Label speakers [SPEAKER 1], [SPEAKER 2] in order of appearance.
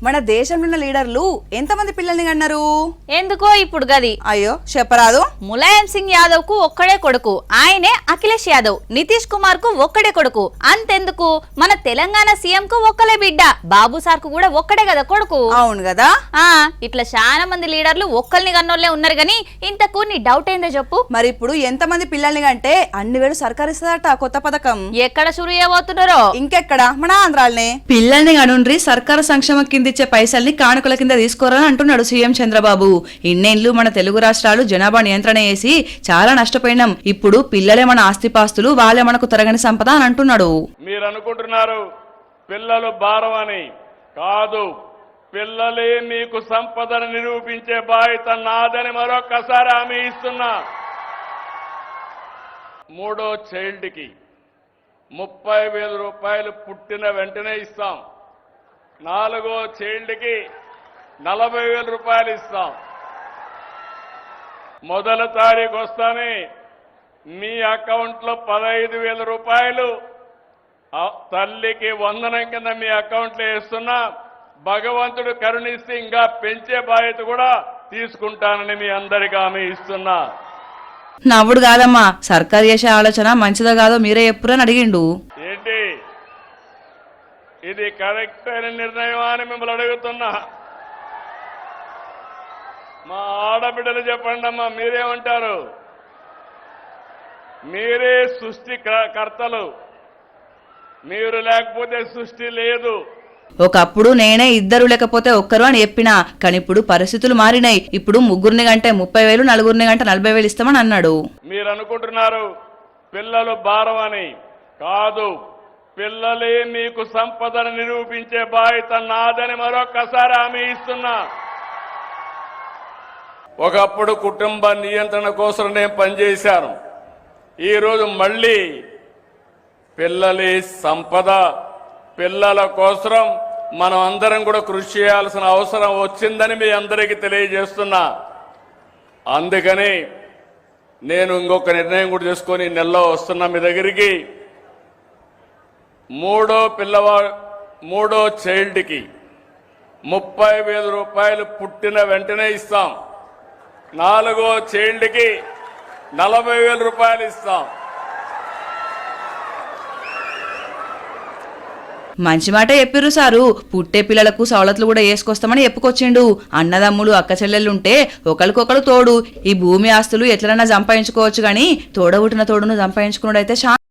[SPEAKER 1] మన దేశంలో ఉన్న లీడర్లు ఎంతమంది పిల్లల్ని కన్నారు?
[SPEAKER 2] ఎందుకో ఇప్పుడు గది
[SPEAKER 1] అయ్యో చెప్పరాదు.
[SPEAKER 2] ములాయం సింగ్ యాదవ్ కు ఒక్కడే కొడుకు, ఆయనే అఖిలేష్ యాదవ్. నితీష్ కుమార్ కు ఒక్కడే కొడుకు. అంతెందుకు మన తెలంగాణ సీఎం కు ఒక్కలే బిడ్డ, బాబు సార్ కు కూడా ఒక్కడే కదా కొడుకు.
[SPEAKER 1] అవును కదా.
[SPEAKER 2] ఇట్లా చాలా మంది లీడర్లు ఒక్కల్ని కన్నోళ్లే ఉన్నారు గానీ ఇంతకు నీ డౌట్ ఏందో చెప్పు.
[SPEAKER 1] మరి ఇప్పుడు ఎంతమంది పిల్లల్ని కంటే అన్ని వేలు సర్కారు ఇస్తుందట కొత్త పథకం.
[SPEAKER 2] ఎక్కడ షురు చేయబోతున్నారో?
[SPEAKER 1] ఇంకెక్కడ, మన ఆంధ్రాలనే.
[SPEAKER 3] పిల్లల్ని కనుండ్రి సర్కారు సంక్షేమ కిందిచ్చే పైసల్ని కానుకల కింద తీసుకోరని అంటున్నాడు సీఎం చంద్రబాబు. ఇన్నేళ్లు మన తెలుగు రాష్ట్రాలు జనాభా నియంత్రణ చేసి చాలా నష్టపోయినాం. ఇప్పుడు పిల్లలే మన ఆస్తిపాస్తులు, వాళ్ళే మనకు తరగని సంపద అని అంటున్నాడు.
[SPEAKER 4] మీరు అనుకుంటున్నారు పిల్లలు భారం అని. కాదు, పిల్లలే మీకు సంపదను నిరూపించే బాధ్యత నాదని మరొక్కసారి హామీ ఇస్తున్నా. మూడో చైల్డ్కి 30,000 రూపాయలు పుట్టిన వెంటనే ఇస్తాం. నాలుగో చైల్డ్కి 40,000 రూపాయలు ఇస్తాం. మొదటి తారీఖు వస్తానే మీ అకౌంట్లో 15,000 రూపాయలు తల్లికి వందనం కింద మీ అకౌంట్లో వేస్తున్నా. భగవంతుడు కరుణిస్తే ఇంకా పెంచే బాధ్యత కూడా తీసుకుంటానని మీ అందరికీ హామీ ఇస్తున్నా.
[SPEAKER 3] నవ్వుడు కాదమ్మా, సర్కారు చేసే ఆలోచన మంచిదో కాదో మీరే ఎప్పుడని అడిగిండు.
[SPEAKER 4] ఏంటి ఇది కరెక్ట్ అయిన నిర్ణయం అని మిమ్మల్ని అడుగుతున్నా. మా ఆడబిడ్డలు చెప్పండి అమ్మా, మీరేమంటారు? మీరే సృష్టి కర్తలు, మీరు లేకపోతే సృష్టి లేదు.
[SPEAKER 3] ఒకప్పుడు నేనే ఇద్దరు లేకపోతే ఒక్కరు అని చెప్పినా, కానీ ఇప్పుడు పరిస్థితులు మారినాయి. ఇప్పుడు ముగ్గురిని కంటే 30,000, నలుగురిని కంటే 40,000 ఇస్తామని అన్నాడు.
[SPEAKER 4] మీరు అనుకుంటున్నారు పిల్లలు భారం అని. కాదు, పిల్లలే మీకు సంపదను నిరూపించే బాధ్యత నాదని మరొక్కసారి హామీ ఇస్తున్నా. ఒకప్పుడు కుటుంబ నియంత్రణ కోసం నేను పనిచేశాను. ఈరోజు మళ్ళీ పిల్లలే సంపద, పిల్లల కోసం మనం అందరం కూడా కృషి చేయాల్సిన అవసరం వచ్చిందని మీ అందరికీ తెలియజేస్తున్నా. అందుకని నేను ఇంకొక నిర్ణయం కూడా చేసుకొని నెలలో వస్తున్నా మీ దగ్గరికి. మూడో చైల్డ్కి 30,000 రూపాయలు పుట్టిన వెంటనే ఇస్తాం. నాలుగో చైల్డ్కి 40,000 రూపాయలు ఇస్తాం.
[SPEAKER 3] మంచి మాట చెప్పిర్రు సారు. పుట్టే పిల్లలకు సవలతులు కూడా వేసుకొస్తామని చెప్పుకొచ్చిండు. అన్నదమ్ములు అక్క చెల్లెళ్ళుంటే ఒకరికొకరు తోడు. ఈ భూమి ఆస్తులు ఎట్లనన్నా సంపాదించుకోవచ్చు, కానీ తోడబుట్టిన తోడును సంపాదించుకున్నాడైతే